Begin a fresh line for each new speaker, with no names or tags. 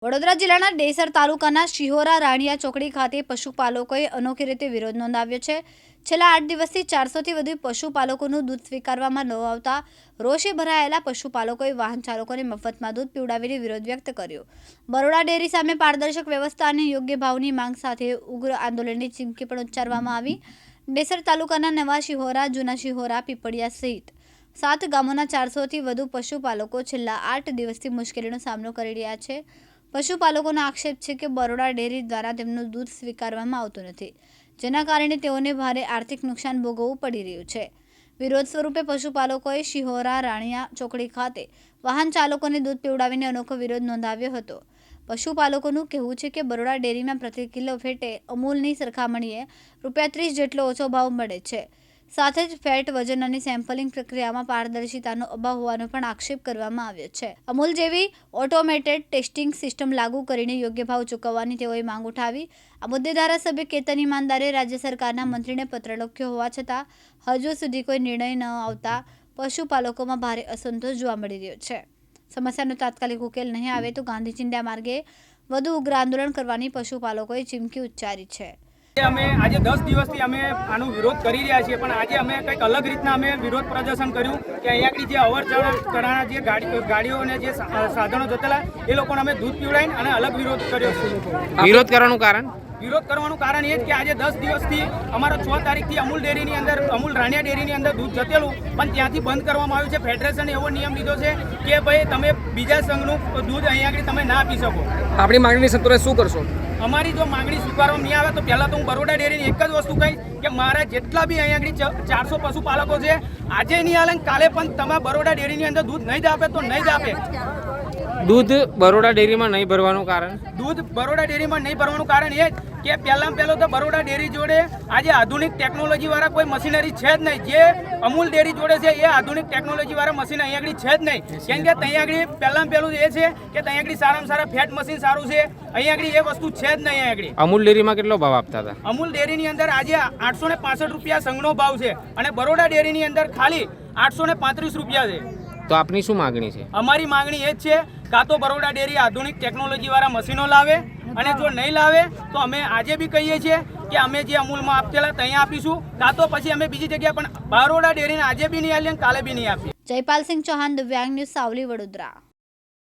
વડોદરા જિલ્લાના ડેસર તાલુકાના શિહોરા રાણીયા ચોકડી ખાતે પશુપાલકોએ અનોખી રીતે વિરોધ નોંધાવ્યો છે। છેલ્લા 8 દિવસથી 400થી વધુ પશુપાલકોનું દૂધ સ્વીકારવામાં ન આવતા રોષે ભરાયેલા પશુપાલકોએ વાહન ચાલકોને મફતમાં દૂધ પીવડાવીને વિરોધ વ્યક્ત કર્યો। બરોડા ડેરી સામે પારદર્શક વ્યવસ્થા અને યોગ્ય ભાવની માંગ સાથે ઉગ્ર આંદોલનની ચીમકી પણ ઉચ્ચારવામાં આવી। ડેસર તાલુકાના નવા શિહોરા, જૂના શિહોરા, પીપળિયા સહિત 7 ગામોના 400થી વધુ પશુપાલકો છેલ્લા 8 દિવસથી મુશ્કેલીનો સામનો કરી રહ્યા છે। પશુપાલકોનો આક્ષેપ છે કે બરોડા ડેરી દ્વારા તેમનું દૂધ સ્વીકારવામાં આવતું નથી, જેના કારણે તેઓને ભારે આર્થિક નુકસાન ભોગવવું પડી રહ્યું છે। વિરોધ સ્વરૂપે પશુપાલકોએ શિહોરા રાણીયા ચોકડી ખાતે વાહન ચાલકોને દૂધ પીવડાવીને અનોખો વિરોધ નોંધાવ્યો હતો। પશુપાલકોનું કહેવું છે કે બરોડા ડેરીમાં પ્રતિ કિલો ફેટે અમૂલની સરખામણીએ ₹30 જેટલો ઓછો ભાવ મળે છે। સાથે જ ફેટ, વજન અને સેમ્પલિંગ પ્રક્રિયામાં પારદર્શિતાનો અભાવ હોવાનો પણ આક્ષેપ કરવામાં આવ્યો છે। અમૂલ જેવી ઓટોમેટેડ ટેસ્ટિંગ સિસ્ટમ લાગુ કરીને યોગ્ય ભાવ ચૂકવવાની તેઓએ માંગ ઉઠાવી। આ મુદ્દે ધારાસભ્ય કેતન ઈમાનદારે રાજ્ય સરકારના મંત્રીને પત્ર લખ્યો હોવા છતાં હજુ સુધી કોઈ નિર્ણય ન આવતા પશુપાલકોમાં ભારે અસંતોષ જોવા મળી રહ્યો છે। સમસ્યાનો તાત્કાલિક ઉકેલ નહીં આવે તો ગાંધી ચિંધ્યા માર્ગે વધુ ઉગ્ર આંદોલન કરવાની પશુપાલકોએ ચીમકી ઉચ્ચારી છે।
અમે આજે 10 દિવસથી અમે આનો વિરોધ કરી રહ્યા છીએ, પણ આજે અમે કંઈક અલગ રીતના અમે વિરોધ પ્રદર્શન કર્યું કે અહીંયા આગળ જે અવર જવર કરવાના જે ગાડીઓ અને જે સાધનો જતેલા એ લોકોને અમે દૂધ પીવડાવીને અને અલગ વિરોધ કર્યો છે।
વિરોધ કરવાનું કારણ
એ જ કે આજે 10 દિવસથી અમારા 6 તારીખથી અમૂલ ડેરીની અંદર, અમૂલ રાણીયા ડેરીની અંદર દૂધ જતેલું પણ ત્યાંથી બંધ કરવામાં આવ્યું છે। ફેડરેશને એવો નિયમ લીધો છે કે ભાઈ તમે બીજા સંઘનું દૂધ અહીંયા આગળ તમે ના આપી શકો।
આપણી માંગણી સંતોષે શું કરશો?
અમારી જો માંગણી સ્વીકારવામાં નહીં આવે તો પહેલાં તો હું બરોડા ડેરીની એક જ વસ્તુ કહીશ કે મારા જેટલા બી અહીંયા આગળ 400 પશુપાલકો છે, આજે નહીં હાલે કાલે પણ તમે બરોડા ડેરીની અંદર દૂધ નહીં જ આપે તો નહીં જ આપે।
દૂધ બરોડા ડેરીમાં નહીં ભરવાનું કારણ?
દૂધ બરોડા ડેરીમાં નહીં ભરવાનું કારણ એ જ કે પહેલાં તો બરોડા ડેરી જોડે આજે આધુનિક ટેકનોલોજીવાળા કોઈ મશીનરી છે જ નહીં। જે અમૂલ ડેરી જોડે છે એ આધુનિક ટેકનોલોજીવાળા મશીન અહીંયા આગળ છે જ નહીં, કેમ કે ત્યાં આગળ પહેલું એ છે કે ત્યાં આગળ સારામાં સારા ફેટ મશીન સારું છે, અહીંયા આગળ એ વસ્તુ છે જ નહીં। અહીંયા આગળ
અમૂલ ડેરીમાં કેટલો ભાવ આપતા હતા?
અમૂલ ડેરીની અંદર આજે ₹865 સંઘનો ભાવ છે અને બરોડા ડેરીની અંદર ખાલી ₹835 છે।
તો આપની શું માંગણી છે?
અમારી માંગણી એ જ છે કાં તો બરોડા ડેરી આધુનિક ટેકનોલોજીવાળા મશીનો લાવે, અને જો નહીં લાવે તો અમે આજે બી કહીએ છીએ કે અમે જે અમૂલમાં આપતેલા ત્યાં આપીશું, કાં તો પછી અમે બીજી જગ્યાએ પણ બરોડા ડેરીને આજે બી નહીં આપીએ કાલે બી નહીં આપીએ।
જયપાલ સિંહ ચૌહાણ, દિવ્યાંગ ન્યૂઝ, સાવલી, વડોદરા।